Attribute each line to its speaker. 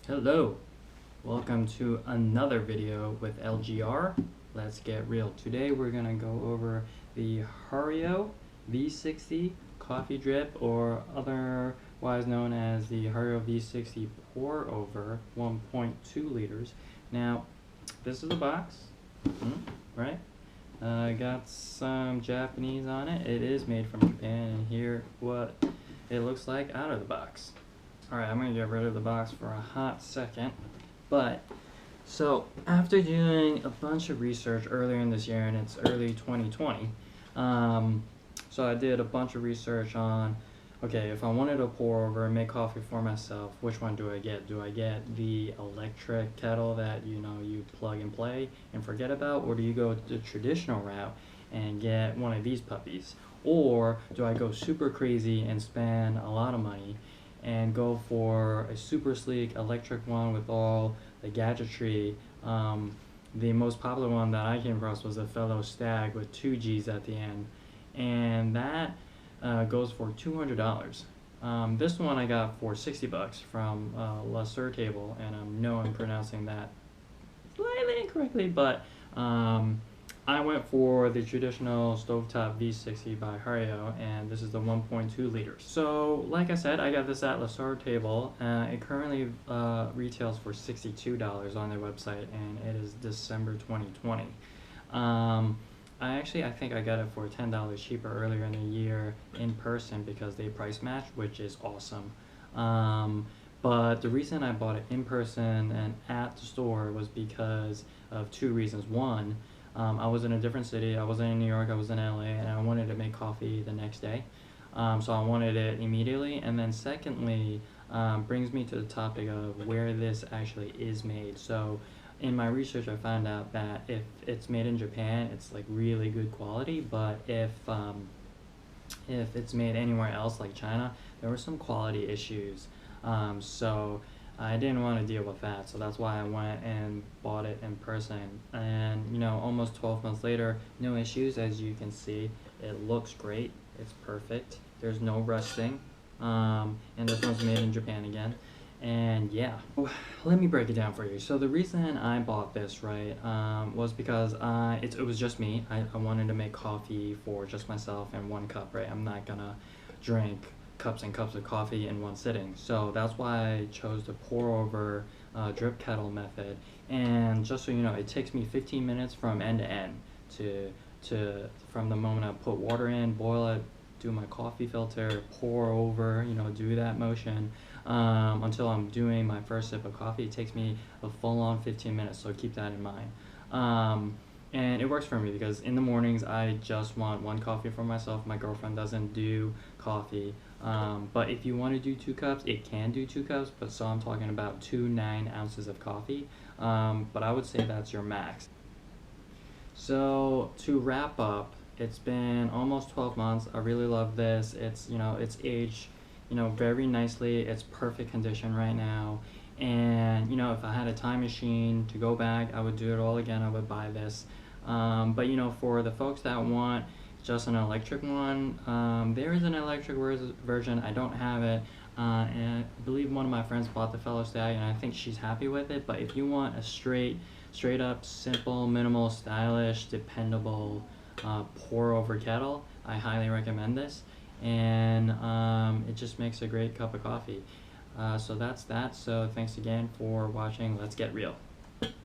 Speaker 1: Hello, welcome to another video with LGR. Let's get real. Today we're gonna go over the Hario v60 coffee drip, or otherwise known as the Hario v60 pour over 1.2 liters. Now, this is the box, right? Got some Japanese on it. It is made from Japan, and here what it looks like out of the box. Alright, I'm going to get rid of the box for a hot second, but so after doing a bunch of research earlier in this year, and it's early 2020, so I did a bunch of research on, okay, if I wanted to pour over and make coffee for myself, which one do I get? Do I get the electric kettle that you plug and play and forget about, or do you go the traditional route and get one of these puppies? Or do I go super crazy and spend a lot of money and go for a super sleek electric one with all the gadgetry? The most popular one that I came across was the Fellow Stagg with 2 G's at the end, and that goes for $200. This one I got for 60 bucks from Sur La Table, and I know I'm pronouncing that slightly incorrectly, but I went for the traditional Stovetop V60 by Hario, and this is the 1.2 liters. So, like I said, I got this at Sur La Table. It currently retails for $62 on their website, and it is December 2020. I think I got it for $10 cheaper earlier in the year in person because they price matched, which is awesome. But the reason I bought it in person and at the store was because of 2 reasons. One, I was in a different city. I wasn't in New York, I was in LA, and I wanted to make coffee the next day. So I wanted it immediately. And then secondly, brings me to the topic of where this actually is made. So in my research, I found out that if it's made in Japan, it's like really good quality. But if it's made anywhere else, like China, there were some quality issues. So I didn't want to deal with that, so that's why I went and bought it in person. And almost 12 months later, no issues. As you can see, it looks great, it's perfect, there's no rusting, and this one's made in Japan again. And yeah, let me break it down for you. So the reason I bought this, right, was because it was just me. I wanted to make coffee for just myself in 1 cup, right? I'm not gonna drink cups and cups of coffee in 1 sitting. So that's why I chose the pour over drip kettle method. And just so you know, it takes me 15 minutes from end to end from the moment I put water in, boil it, do my coffee filter, pour over, do that motion until I'm doing my first sip of coffee. It takes me a full-on 15 minutes, so keep that in mind. And it works for me because in the mornings I just want 1 coffee for myself. My girlfriend doesn't do coffee, but if you want to do 2 cups, it can do 2 cups, but so I'm talking about 2 9 ounces of coffee, but I would say that's your max. So to wrap up, it's been almost 12 months. I really love this. It's it's aged very nicely. It's perfect condition right now. And if I had a time machine to go back, I would do it all again. I would buy this. But for the folks that want just an electric one, there is an electric version. I don't have it, and I believe one of my friends bought the Fellow Stagg, and I think she's happy with it. But if you want a straight up, simple, minimal, stylish, dependable pour over kettle, I highly recommend this. And it just makes a great cup of coffee. So that's that. So thanks again for watching. Let's get real.